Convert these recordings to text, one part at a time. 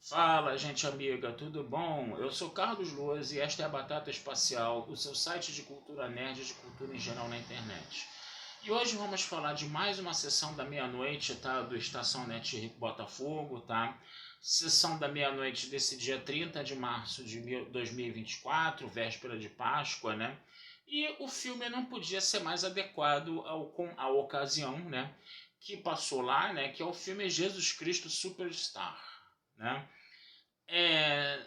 Fala, gente amiga, tudo bom? Eu sou Carlos Luz e esta é a Batata Espacial, o seu site de cultura nerd e de cultura em geral na internet. E hoje vamos falar de mais uma sessão da meia-noite, tá? Do Estação Net Botafogo, tá? Sessão da meia-noite desse dia 30 de março de 2024, véspera de Páscoa, né? E o filme não podia ser mais adequado à ocasião, né? Que passou lá, né? Que é o filme Jesus Cristo Superstar, né? É,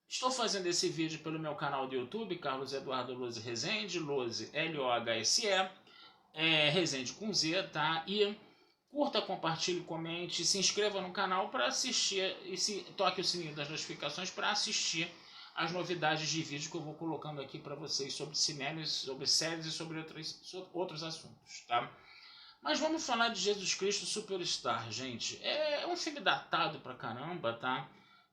Estou fazendo esse vídeo pelo meu canal do YouTube, Carlos Eduardo Lose Rezende, Lose L-O-H-S-E, Rezende com Z, tá? E curta, compartilhe, comente, se inscreva no canal para assistir e toque o sininho das notificações para assistir as novidades de vídeo que eu vou colocando aqui para vocês sobre cinema, sobre séries e sobre outros assuntos, tá? Mas vamos falar de Jesus Cristo Superstar, gente. É um filme datado pra caramba, tá?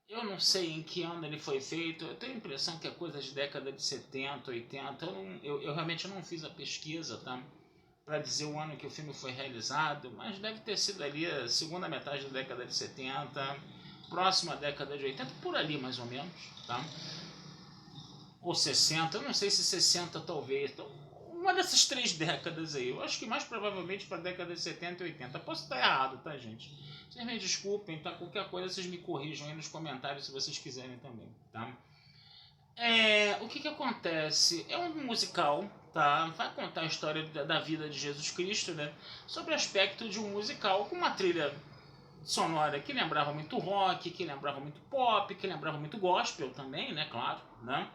Eu não sei em que ano ele foi feito. Eu tenho a impressão que é coisa de década de 70, 80. Eu realmente não fiz a pesquisa, tá? Para dizer o ano que o filme foi realizado, mas deve ter sido ali a segunda metade da década de 70, próxima década de 80, por ali mais ou menos, tá? Ou 60, eu não sei se 60 talvez. Então, uma dessas três décadas aí. Eu acho que mais provavelmente para a década de 70 e 80. Posso estar errado, tá, gente? Vocês me desculpem, tá? Qualquer coisa vocês me corrijam aí nos comentários se vocês quiserem também, tá? O que acontece? É um musical, tá? Vai contar a história da vida de Jesus Cristo, né? Sobre o aspecto de um musical com uma trilha sonora que lembrava muito rock, que lembrava muito pop, que lembrava muito gospel também, né? Claro, né?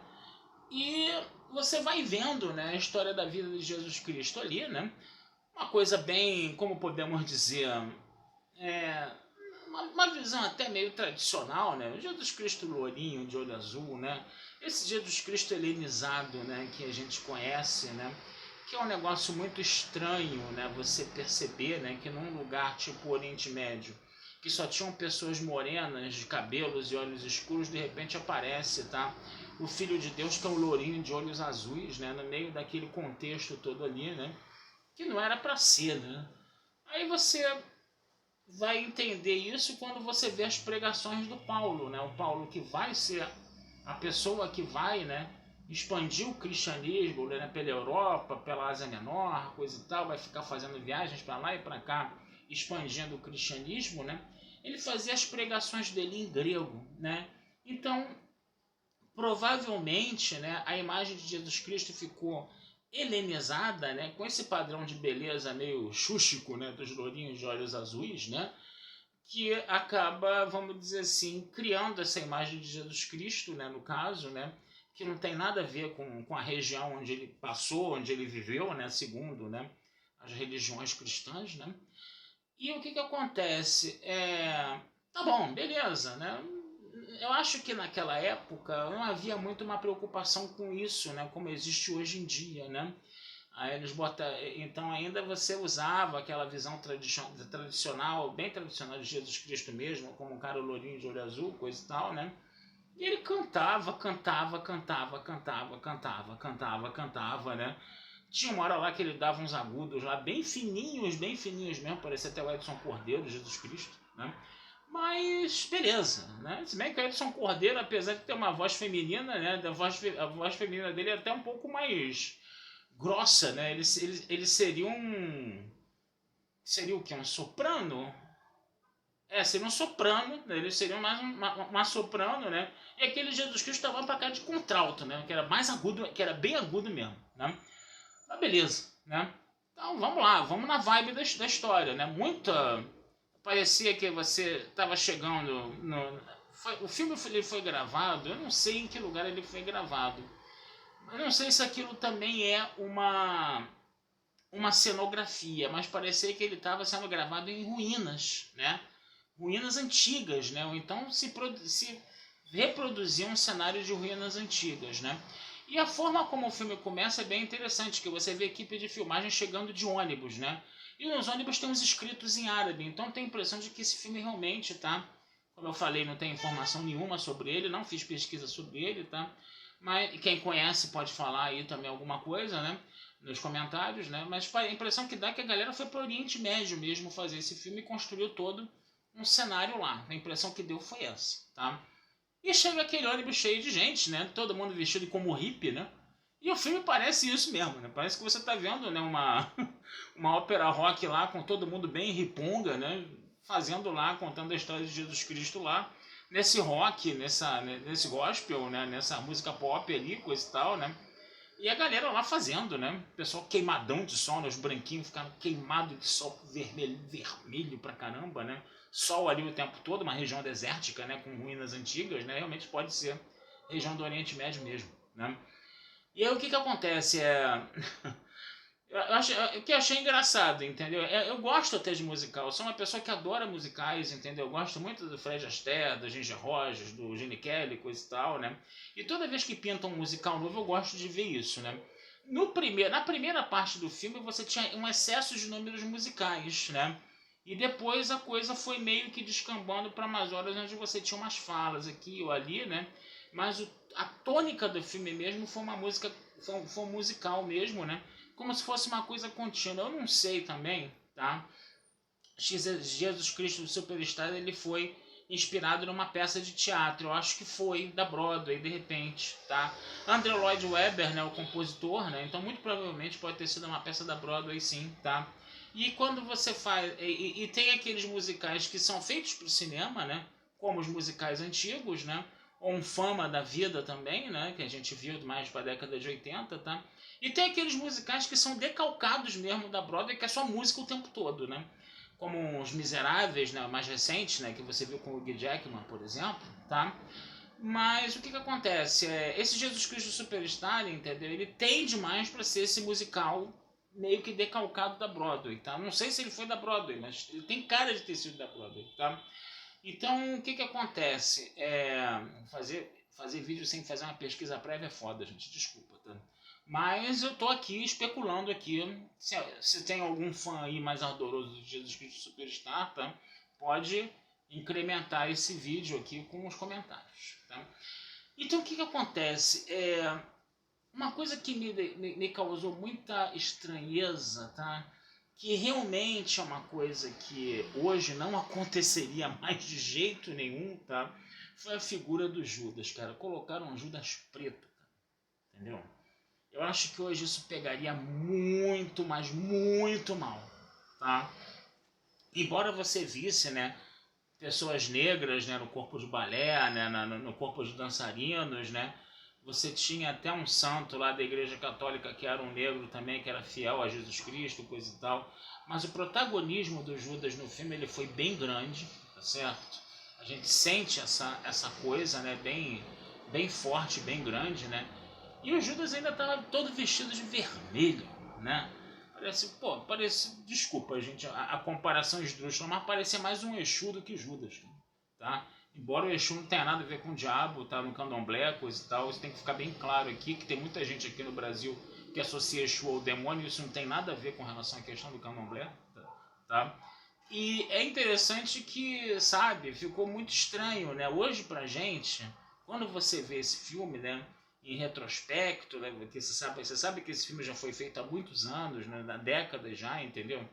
E você vai vendo, né, a história da vida de Jesus Cristo ali, né? Uma coisa bem, como podemos dizer, é, uma visão até meio tradicional, né? O Jesus Cristo lourinho, de olho azul, né? Esse Jesus Cristo helenizado, né, que a gente conhece, né? Que é um negócio muito estranho, né? Você perceber, né, que num lugar tipo Oriente Médio, que só tinham pessoas morenas, de cabelos e olhos escuros, de repente aparece, tá? O Filho de Deus, que é um lourinho de olhos azuis, né? No meio daquele contexto todo ali, né? Que não era para ser, né? Aí você vai entender isso quando você vê as pregações do Paulo, né? O Paulo que vai ser a pessoa que vai, né, expandir o cristianismo, né, pela Europa, pela Ásia Menor, coisa e tal, vai ficar fazendo viagens para lá e para cá, expandindo o cristianismo, né? Ele fazia as pregações dele em grego, né? Então, provavelmente, né, a imagem de Jesus Cristo ficou helenizada, né, com esse padrão de beleza meio xúxico, né, dos lourinhos de olhos azuis, né, que acaba, vamos dizer assim, criando essa imagem de Jesus Cristo, né, no caso, né, que não tem nada a ver com a região onde ele passou, onde ele viveu, né, segundo, né, as religiões cristãs, né. E o que acontece? Tá bom, beleza, né? Eu acho que naquela época não havia muito uma preocupação com isso, né, como existe hoje em dia, né? Aí eles botam, então ainda você usava aquela visão tradicional, bem tradicional de Jesus Cristo mesmo, como um cara lourinho de olho azul, coisa e tal, né? E ele cantava, né? Tinha uma hora lá que ele dava uns agudos lá, bem fininhos mesmo, parecia até o Edson Cordeiro, Jesus Cristo, né? Mas beleza, né? Se bem que o Edson Cordeiro, apesar de ter uma voz feminina, né? A voz feminina dele é até um pouco mais grossa, né? Ele seria um. Seria o quê? Um soprano? Seria um soprano, né? Ele seria mais uma soprano, né? E aquele Jesus Cristo estava pra cá de contralto, né? Que era mais agudo, que era bem agudo mesmo, né? Mas beleza, né? Então vamos lá, vamos na vibe da história, né? Muita. Parecia que você estava chegando no. O filme ele foi gravado, eu não sei em que lugar ele foi gravado. Eu não sei se aquilo também é uma cenografia, mas parecia que ele estava sendo gravado em ruínas, né? Ruínas antigas, né? Ou então se reproduzia um cenário de ruínas antigas, né? E a forma como o filme começa é bem interessante, que você vê a equipe de filmagem chegando de ônibus, né? E nos ônibus tem uns escritos em árabe, então tem a impressão de que esse filme realmente, tá? Como eu falei, não tem informação nenhuma sobre ele, não fiz pesquisa sobre ele, tá? Mas quem conhece pode falar aí também alguma coisa, né? Nos comentários, né? Mas a impressão que dá é que a galera foi para o Oriente Médio mesmo fazer esse filme e construiu todo um cenário lá. A impressão que deu foi essa, tá? E chega aquele ônibus cheio de gente, né? Todo mundo vestido como hippie, né? E o filme parece isso mesmo, né? Parece que você tá vendo, né, uma ópera rock lá com todo mundo bem riponga, né? Fazendo lá, contando a história de Jesus Cristo lá. Nesse rock, nesse gospel, né? Nessa música pop ali, coisa e tal, né? E a galera lá fazendo, né? O pessoal queimadão de sol, né? Os branquinhos ficaram queimados de sol vermelho, vermelho pra caramba, né? Sol ali o tempo todo, uma região desértica, né? Com ruínas antigas, né? Realmente pode ser região do Oriente Médio mesmo, né? E aí o que que acontece? O que eu achei engraçado, entendeu? Eu gosto até de musical, eu sou uma pessoa que adora musicais, entendeu? Eu gosto muito do Fred Astaire, do Ginger Rogers, do Gene Kelly, coisa e tal, né? E toda vez que pintam um musical novo, eu gosto de ver isso, né? Na primeira parte do filme, você tinha um excesso de números musicais, né? E depois a coisa foi meio que descambando para umas horas onde você tinha umas falas aqui ou ali, né? Mas a tônica do filme mesmo foi uma música, foi um musical mesmo, né? Como se fosse uma coisa contínua. Eu não sei também, tá? Jesus Cristo Superstar, ele foi inspirado numa peça de teatro. Eu acho que foi da Broadway, de repente, tá? Andrew Lloyd Webber, né, o compositor, né? Então muito provavelmente pode ter sido uma peça da Broadway, sim, tá? E quando você faz e tem aqueles musicais que são feitos para o cinema, né? Como os musicais antigos, né? Ou um Fama da Vida também, né? Que a gente viu mais para a década de 80, tá? E tem aqueles musicais que são decalcados mesmo da Broadway, que é só música o tempo todo, né? Como Os Miseráveis, né? Mais recentes, né? Que você viu com o Hugh Jackman, por exemplo, tá? Mas o que que acontece? Esse Jesus Cristo Superstar, entendeu? Ele tende mais para ser esse musical meio que decalcado da Broadway, tá? Não sei se ele foi da Broadway, mas ele tem cara de ter sido da Broadway, tá? Então, o que que acontece? Fazer vídeo sem fazer uma pesquisa prévia é foda, gente. Desculpa, tá? Mas eu tô aqui especulando aqui. Se tem algum fã aí mais ardoroso de Jesus Cristo Superstar, tá? Pode incrementar esse vídeo aqui com os comentários, tá? Então, o que que acontece? Uma coisa que me causou muita estranheza, tá? Que realmente é uma coisa que hoje não aconteceria mais de jeito nenhum, tá? Foi a figura do Judas, cara. Colocaram um Judas preto, cara. Entendeu? Eu acho que hoje isso pegaria muito, mas muito mal, tá? Embora você visse, né, pessoas negras, né, no corpo de balé, né, no corpo de dançarinos, né? Você tinha até um santo lá da Igreja Católica que era um negro também, que era fiel a Jesus Cristo, coisa e tal. Mas o protagonismo do Judas no filme ele foi bem grande, tá certo? A gente sente essa coisa, né, bem forte, bem grande, né? E o Judas ainda estava todo vestido de vermelho, né? Parece, desculpa, gente, a comparação esdrúxula, mas parecia mais um Exu do que Judas, tá? Embora o Exu não tenha nada a ver com o diabo, tá? No candomblé, coisa e tal, isso tem que ficar bem claro aqui, que tem muita gente aqui no Brasil que associa Exu ao demônio, isso não tem nada a ver com relação à questão do candomblé, tá? E é interessante que, sabe, ficou muito estranho, né? Hoje pra gente, quando você vê esse filme, né, em retrospecto, né, porque você sabe que esse filme já foi feito há muitos anos, né, na década já, entendeu?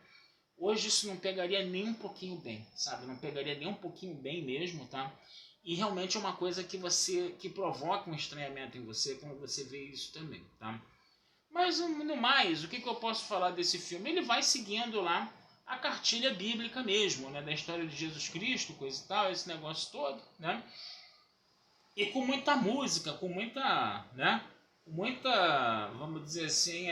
Hoje isso não pegaria nem um pouquinho bem, sabe? Não pegaria nem um pouquinho bem mesmo, tá? E realmente é uma coisa que provoca um estranhamento em você quando você vê isso também, tá? Mas no mais, o que eu posso falar desse filme? Ele vai seguindo lá a cartilha bíblica mesmo, né? Da história de Jesus Cristo, coisa e tal, esse negócio todo, né? E com muita música, com muita, né? Muita, vamos dizer assim,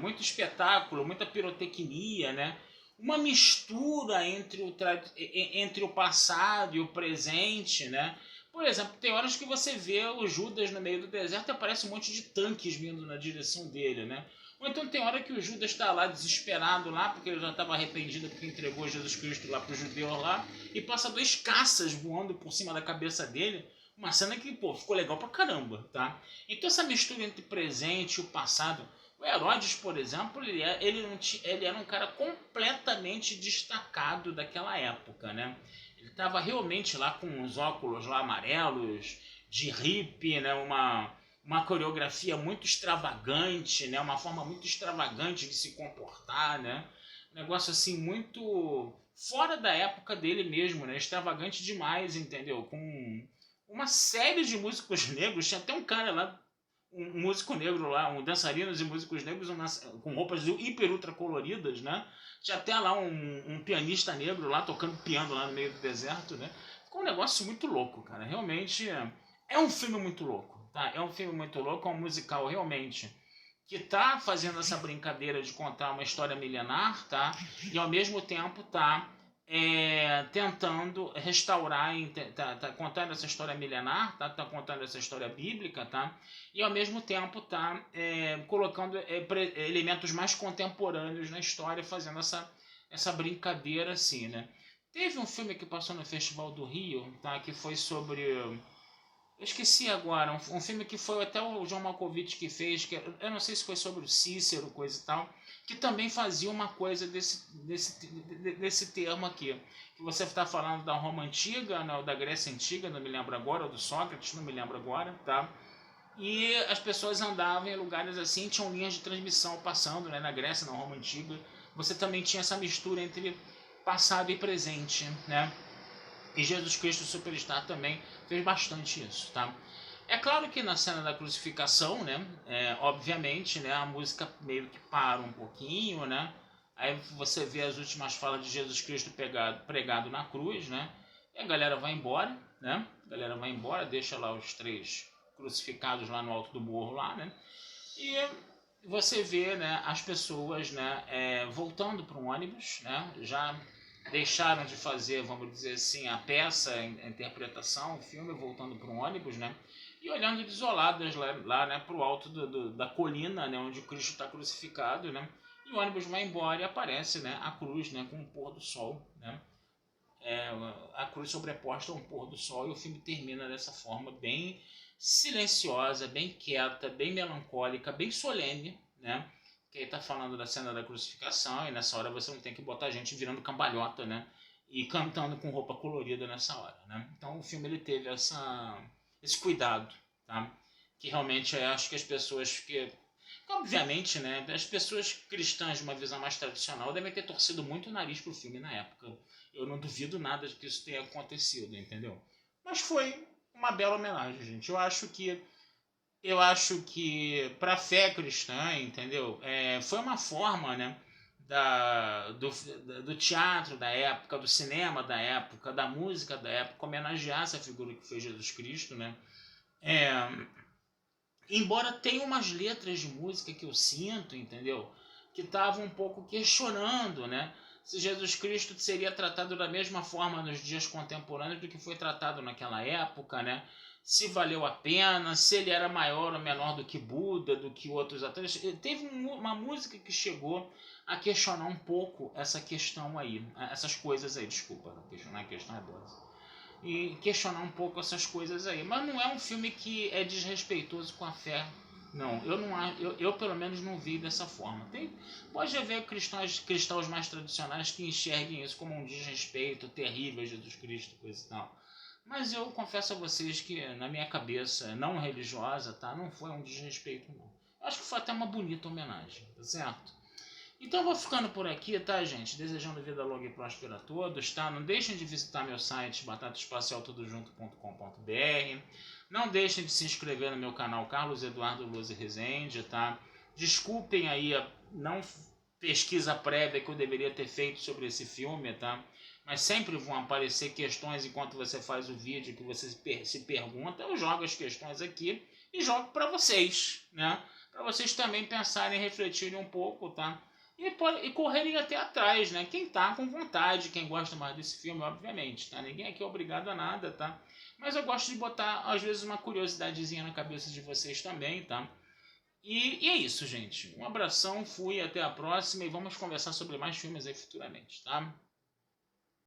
muito espetáculo, muita pirotecnia, né? Uma mistura entre o passado e o presente, né? Por exemplo, tem horas que você vê o Judas no meio do deserto e aparece um monte de tanques vindo na direção dele, né? Ou então tem hora que o Judas está lá desesperado lá, porque ele já estava arrependido porque entregou Jesus Cristo lá para os judeus lá, e passa dois caças voando por cima da cabeça dele. Uma cena que, pô, ficou legal pra caramba, tá? Então essa mistura entre o presente e o passado. O Herodes, por exemplo, ele era um cara completamente destacado daquela época, né? Ele estava realmente lá com os óculos lá amarelos, de hippie, né? Uma coreografia muito extravagante, né? Uma forma muito extravagante de se comportar, né? Um negócio assim muito fora da época dele mesmo, né? Extravagante demais, entendeu? Com uma série de músicos negros, tinha até um cara lá, um músico negro lá, um dançarinos e músicos negros com roupas hiper ultra coloridas, né? Tinha até lá um pianista negro lá tocando piano lá no meio do deserto, né? Ficou um negócio muito louco, cara. Realmente é um filme muito louco, tá? É um filme muito louco, é um musical realmente que tá fazendo essa brincadeira de contar uma história milenar, tá? E ao mesmo tempo tá tentando restaurar, tá contando essa história milenar, tá contando essa história bíblica, tá? E ao mesmo tempo tá colocando elementos mais contemporâneos na história, fazendo essa brincadeira assim, né? Teve um filme que passou no Festival do Rio, tá? Que foi sobre... Eu esqueci agora, um filme que foi até o John Malkovich que fez, que eu não sei se foi sobre o Cícero, coisa e tal, que também fazia uma coisa desse termo aqui. Que você está falando da Roma Antiga, né, da Grécia Antiga, não me lembro agora, ou do Sócrates, não me lembro agora, tá? E as pessoas andavam em lugares assim, tinham linhas de transmissão passando, né, na Grécia, na Roma Antiga. Você também tinha essa mistura entre passado e presente, né? E Jesus Cristo Superstar também fez bastante isso, tá? É claro que na cena da crucificação, né, obviamente, né, a música meio que para um pouquinho, né? Aí você vê as últimas falas de Jesus Cristo pregado na cruz, né? E a galera vai embora, né? A galera vai embora, deixa lá os 3 crucificados lá no alto do morro lá, né? E você vê, né, as pessoas, né, voltando para um ônibus, né? Já deixaram de fazer, vamos dizer assim, a peça, a interpretação, o filme, voltando para um ônibus, né? E olhando desoladas lá né, para o alto da colina, né, onde o Cristo está crucificado, né? E o ônibus vai embora e aparece, né, a cruz, né, com o pôr do sol, né? A cruz sobreposta a um pôr do sol, e o filme termina dessa forma bem silenciosa, bem quieta, bem melancólica, bem solene, né? Que aí tá falando da cena da crucificação, e nessa hora você não tem que botar a gente virando cambalhota, né? E cantando com roupa colorida nessa hora, né? Então o filme ele teve esse cuidado, tá? Que realmente acho que as pessoas que obviamente, né, as pessoas cristãs de uma visão mais tradicional devem ter torcido muito o nariz pro filme na época. Eu não duvido nada de que isso tenha acontecido, entendeu? Mas foi uma bela homenagem, gente. Eu acho que para a fé cristã, entendeu? Foi uma forma, né, do teatro da época, do cinema da época, da música da época, homenagear essa figura que foi Jesus Cristo, né? É, embora tenha umas letras de música que eu sinto, entendeu? Que estavam um pouco questionando, né? Se Jesus Cristo seria tratado da mesma forma nos dias contemporâneos do que foi tratado naquela época, né? Se valeu a pena, se ele era maior ou menor do que Buda, do que outros atores. Teve uma música que chegou a questionar um pouco essa questão aí, essas coisas aí, desculpa, questionar a questão é boa. E questionar um pouco essas coisas aí. Mas não é um filme que é desrespeitoso com a fé. Não, eu pelo menos não vi dessa forma. Pode haver cristãos mais tradicionais que enxerguem isso como um desrespeito terrível a Jesus Cristo, coisa e tal. Mas eu confesso a vocês que na minha cabeça não religiosa, tá, não foi um desrespeito não. Eu acho que foi até uma bonita homenagem, tá certo? Então eu vou ficando por aqui, tá, gente? Desejando vida longa e próspera a todos, tá? Não deixem de visitar meu site batataespacialtudojunto.com.br. Não deixem de se inscrever no meu canal Carlos Eduardo Luz Rezende, tá? Desculpem aí a não pesquisa prévia que eu deveria ter feito sobre esse filme, tá? Mas sempre vão aparecer questões enquanto você faz o vídeo que você se pergunta. Eu jogo as questões aqui e jogo para vocês, né? Para vocês também pensarem e refletirem um pouco, tá? E correrem até atrás, né? Quem tá com vontade, quem gosta mais desse filme, obviamente, tá? Ninguém aqui é obrigado a nada, tá? Mas eu gosto de botar, às vezes, uma curiosidadezinha na cabeça de vocês também, tá? E é isso, gente. Um abração, fui, até a próxima e vamos conversar sobre mais filmes aí futuramente, tá?